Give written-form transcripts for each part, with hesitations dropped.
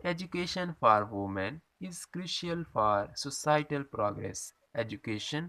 Education for women is crucial for societal progress. Education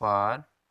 for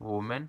women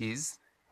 is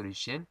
crucial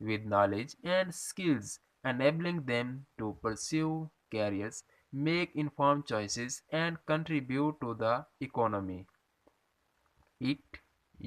with knowledge and skills, enabling them to pursue careers, make informed choices, and contribute to the economy. It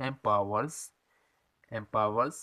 empowers, empowers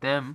them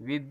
with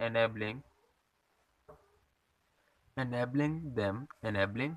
enabling, enabling them, enabling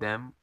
them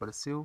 pursue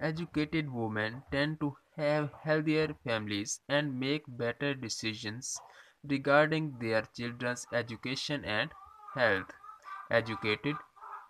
Educated women tend to have healthier families and make better decisions regarding their children's education and health. Educated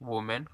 women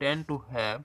tend to have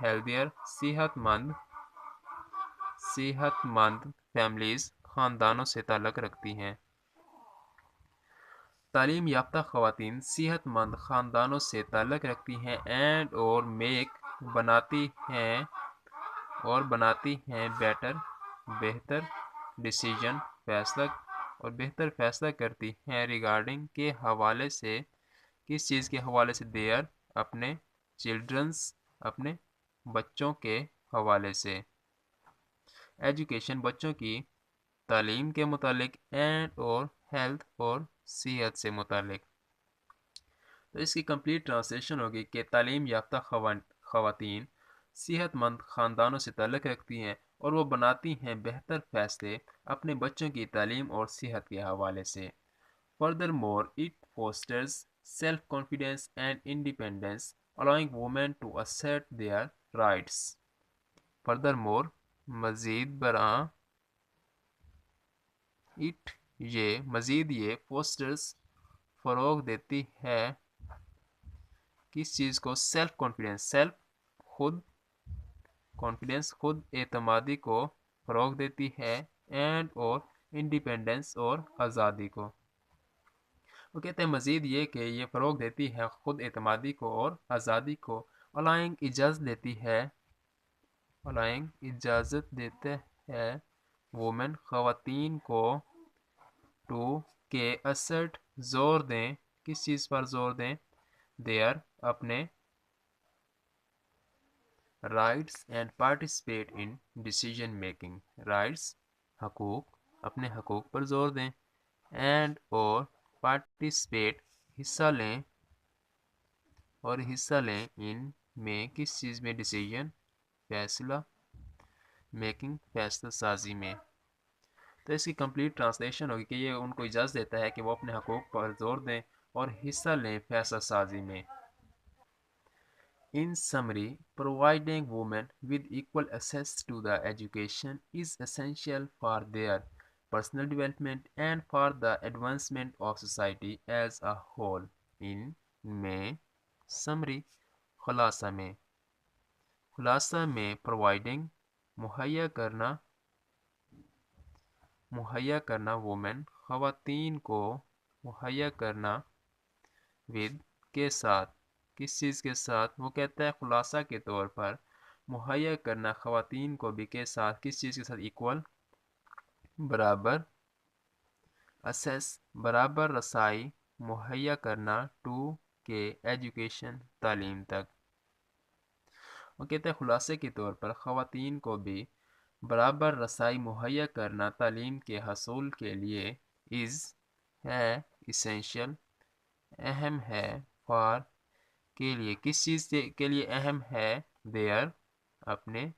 healthier صحت مند families خاندانوں سے تعلق رکھتی ہیں۔ تعلیم یافتہ خواتین صحت مند خاندانوں سے تعلق رکھتی ہیں اینڈ اور بناتی ہیں بہتر ڈیسیجن بہتر فیصلہ کرتی ہیں ریگارڈنگ کے حوالے سے، کس چیز کے حوالے سے؟ دیئر اپنے اپنے بچوں کے حوالے سے۔ ایجوکیشن بچوں کی تعلیم کے متعلق، اینڈ اور ہیلتھ اور صحت سے متعلق۔ تو اس کی کمپلیٹ ٹرانسلیشن ہوگی کہ تعلیم یافتہ خواتین صحت مند خاندانوں سے تعلق رکھتی ہیں اور وہ بناتی ہیں بہتر فیصلے اپنے بچوں کی تعلیم اور صحت کے حوالے سے۔ Furthermore, it fosters self-confidence and independence, allowing women to assert their rights. Furthermore, مزید برآں یہ fosters فروغ دیتی ہے کس چیز کو؟ سیلف کانفیڈنس، خود اعتمادی کو فروغ دیتی ہے، اینڈ اور انڈیپینڈنس اور آزادی کو۔ وہ کہتے ہیں مزید یہ کہ یہ فروغ دیتی ہے خود اعتمادی کو اور آزادی کو۔ allowing اجازت دیتے ہیں وومن خواتین کو ٹو کہ assert زور دیں، کس چیز پر زور دیں؟ their اپنے rights and participate in decision making، rights حقوق، اپنے حقوق پر زور دیں، اینڈ اور participate حصہ لیں ان میں، کس چیز میں؟ ڈیسیجن فیصلہ سازی میں۔ تو اس کی کمپلیٹ ٹرانسلیشن ہوگی کہ یہ ان کو اجازت دیتا ہے کہ وہ اپنے حقوق پر زور دیں اور حصہ لیں فیصلہ سازی میں۔ In summary, providing women with equal access to the education is essential for their personal development and for the advancement of society as a whole. Summary خلاصہ میں providing مہیا کرنا women خواتین کو مہیا کرنا with کے ساتھ، کس چیز کے ساتھ؟ وہ کہتا ہے خلاصہ کے طور پر مہیا کرنا خواتین کو بھی کے ساتھ، کس چیز کے ساتھ؟ ایکول برابر، برابر رسائی مہیا کرنا ٹو کے ایجوکیشن تعلیم تک۔ وہ کہتے ہیں خلاصے کے طور پر خواتین کو بھی برابر رسائی مہیا کرنا تعلیم کے حصول کے لیے ہے essential اہم ہے، فار کے لیے، کس چیز کے لیے اہم ہے؟ their اپنے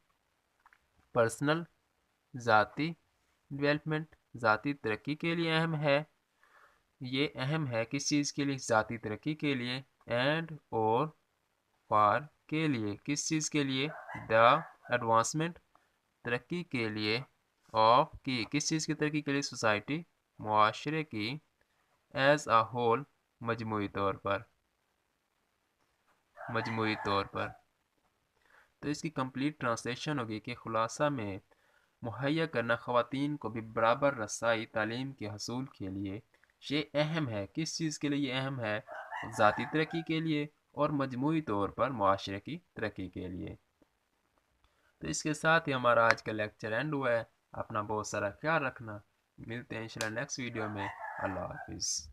پرسنل ذاتی ڈیولپمنٹ ذاتی ترقی کے لیے اہم ہے۔ یہ اہم ہے کس چیز کے لیے؟ ذاتی ترقی کے لیے، اینڈ اور فار کے لیے، کس چیز کے لیے؟ دا ایڈوانسمنٹ ترقی کے لیے، آف کی کس چیز کی ترقی کے لیے؟ سوسائٹی معاشرے کی، ایز اے ہول مجموعی طور پر۔ تو اس کی کمپلیٹ ٹرانسلیشن ہوگی کہ خلاصہ میں مہیا کرنا خواتین کو بھی برابر رسائی تعلیم کے حصول کے لیے یہ اہم ہے، کس چیز کے لیے یہ اہم ہے؟ ذاتی ترقی کے لیے اور مجموعی طور پر معاشرے کی ترقی کے لیے۔ تو اس کے ساتھ ہی ہمارا آج کا لیکچر اینڈ ہوا ہے۔ اپنا بہت سارا خیال رکھنا، ملتے ہیں انشاءاللہ نیکسٹ ویڈیو میں۔ اللہ حافظ۔